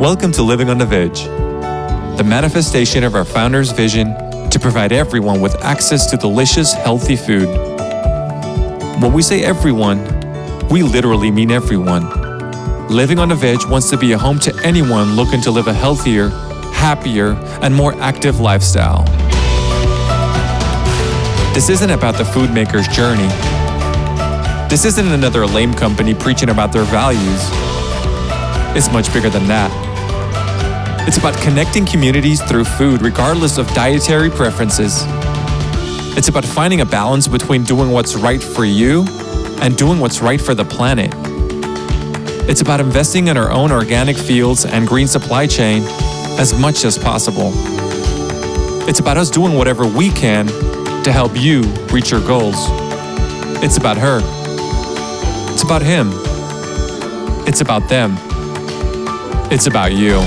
Welcome to Living on the Vedge, the manifestation of our founder's vision to provide everyone with access to delicious, healthy food. When we say everyone, we literally mean everyone. Living on the Vedge wants to be a home to anyone looking to live a healthier, happier, and more active lifestyle. This isn't about the food maker's journey. This isn't another lame company preaching about their values. It's much bigger than that. It's about connecting communities through food regardless of dietary preferences. It's about finding a balance between doing what's right for you and doing what's right for the planet. It's about investing in our own organic fields and green supply chain as much as possible. It's about us doing whatever we can to help you reach your goals. It's about her. It's about him. It's about them. It's about you.